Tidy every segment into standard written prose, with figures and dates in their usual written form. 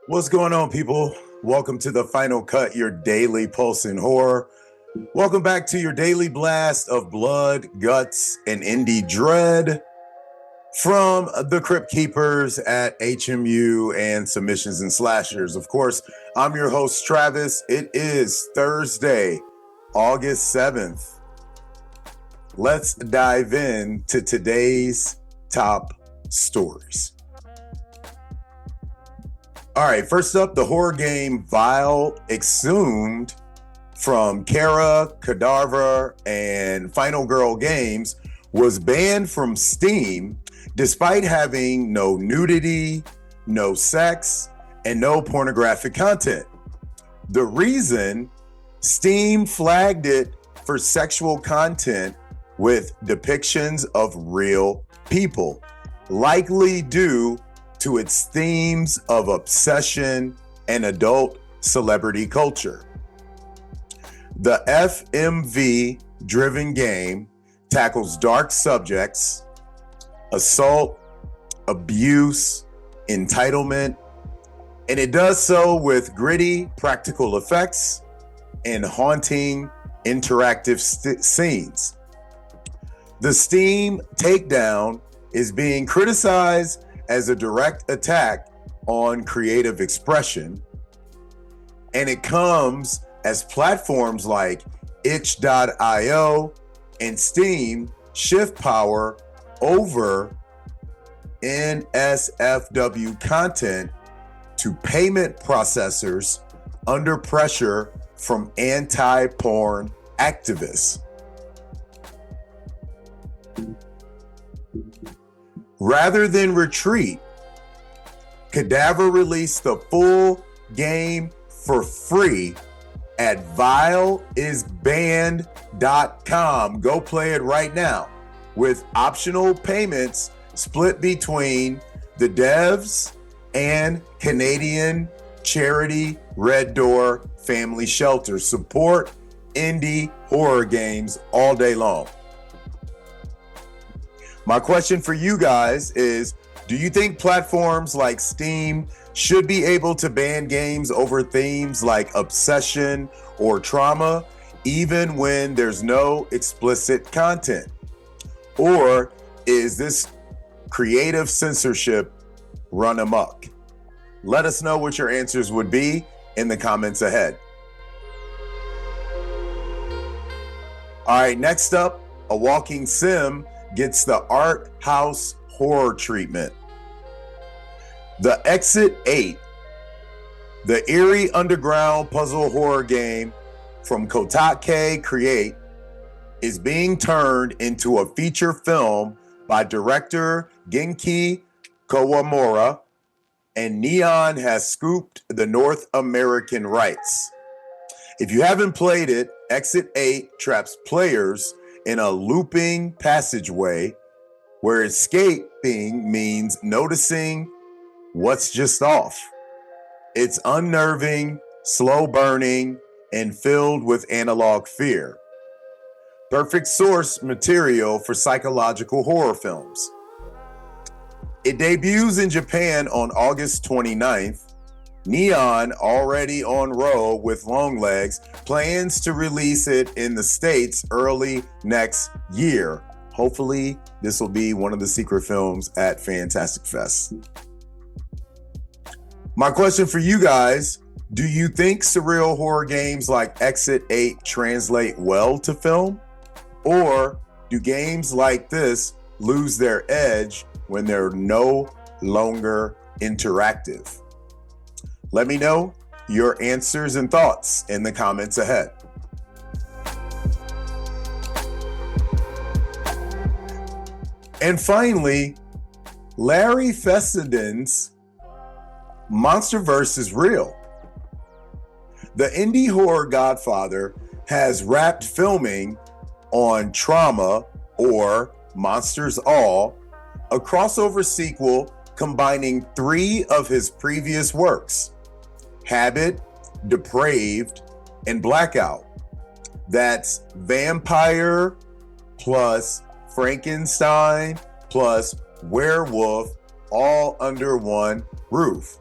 What's going on, people? Welcome to the Final Cut, your daily pulse in horror. Welcome back to your daily blast of blood, guts, and indie dread from the Crypt Keepers at HMU and Submissions and Slashers. Of course, I'm your host, Travis. It is Thursday, August 7th. Let's dive into today's top stories. All right, first up, the horror game Vile Exhumed from Kara, Cadaver, and Final Girl Games was banned from Steam despite having no nudity, no sex, and no pornographic content. The reason: Steam flagged it for sexual content with depictions of real people, likely due to its themes of obsession and adult celebrity culture. The FMV-driven game tackles dark subjects, assault, abuse, entitlement, and it does so with gritty practical effects and haunting interactive scenes. The Steam takedown is being criticized as a direct attack on creative expression, and it comes as platforms like itch.io and Steam shift power over NSFW content to payment processors under pressure from anti-porn activists. Rather than retreat, Cadaver released the full game for free at vileisbanned.com. Go play it right now, with optional payments split between the devs and Canadian charity Red Door Family Shelter. Support indie horror games all day long. My question for you guys is, do you think platforms like Steam should be able to ban games over themes like obsession or trauma, even when there's no explicit content? Or is this creative censorship run amok? Let us know what your answers would be in the comments ahead. All right, next up, a walking sim gets the art house horror treatment. The Exit 8, the eerie underground puzzle horror game from Kotake Create, is being turned into a feature film by director Genki Kawamura, and Neon has scooped the North American rights. If you haven't played it, Exit 8 traps players in a looping passageway where escaping means noticing what's just off. It's unnerving, slow burning, and filled with analog fear. Perfect source material for psychological horror films. It debuts in Japan on August 29th. Neon, already on roll with Longlegs, plans to release it in the States early next year. Hopefully, this will be one of the secret films at Fantastic Fest. My question for you guys: do you think surreal horror games like Exit 8 translate well to film? Or do games like this lose their edge when they're no longer interactive? Let me know your answers and thoughts in the comments ahead. And finally, Larry Fessenden's Monsterverse is real. The indie horror godfather has wrapped filming on Trauma, or Monsters All, a crossover sequel combining three of his previous works: Habit, Depraved, and Blackout. That's vampire plus Frankenstein plus werewolf, all under one roof.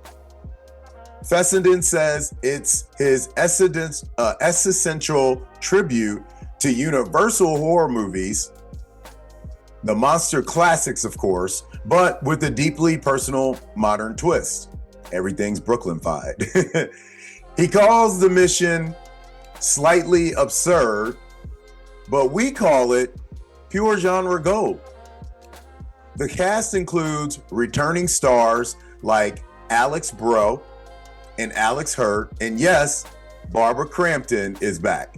Fessenden says it's his essential tribute to Universal horror movies, the monster classics, of course, but with a deeply personal modern twist. Everything's Brooklyn-fied. He calls the mission slightly absurd, but we call it pure genre gold. The cast includes returning stars like Alex Bro and Alex Hurt, and yes, Barbara Crampton is back.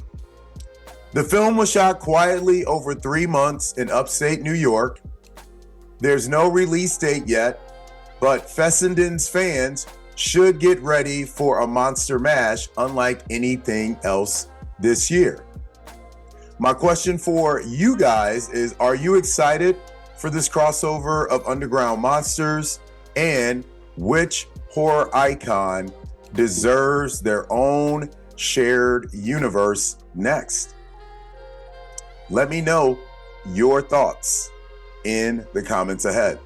The film was shot quietly over 3 months in upstate New York. There's no release date yet, but Fessenden's fans should get ready for a monster mash unlike anything else this year. My question for you guys is, are you excited for this crossover of underground monsters? And which horror icon deserves their own shared universe next? Let me know your thoughts in the comments ahead.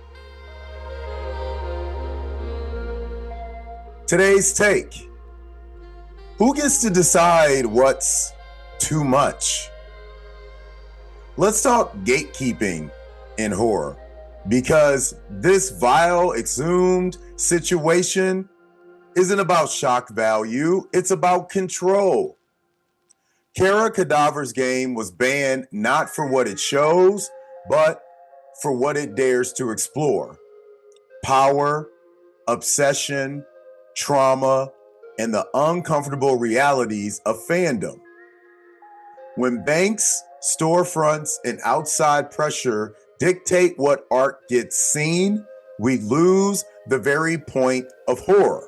Today's take: who gets to decide what's too much? Let's talk gatekeeping in horror, because this vile, exhumed situation isn't about shock value, it's about control. Kara Cadaver's Game was banned not for what it shows, but for what it dares to explore. Power, obsession, trauma, and the uncomfortable realities of fandom. When banks, storefronts, and outside pressure dictate what art gets seen, we lose the very point of horror: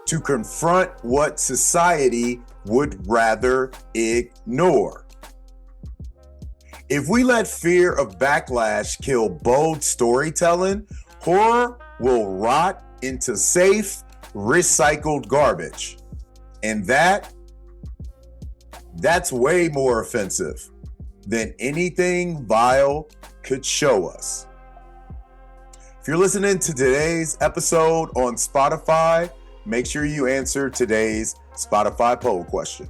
to confront what society would rather ignore. If we let fear of backlash kill bold storytelling, horror will rot into safe, recycled garbage. And that's way more offensive than anything vile could show us. If you're listening to today's episode on Spotify, make sure you answer today's Spotify poll question.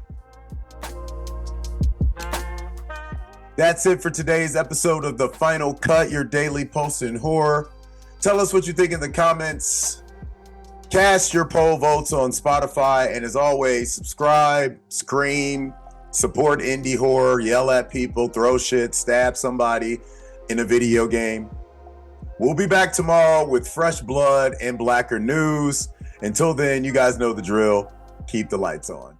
That's it for today's episode of The Final Cut, your daily post in horror. Tell us what you think in the comments. Cast your poll votes on Spotify. And as always, subscribe, scream, support indie horror, yell at people, throw shit, stab somebody in a video game. We'll be back tomorrow with fresh blood and blacker news. Until then, you guys know the drill. Keep the lights on.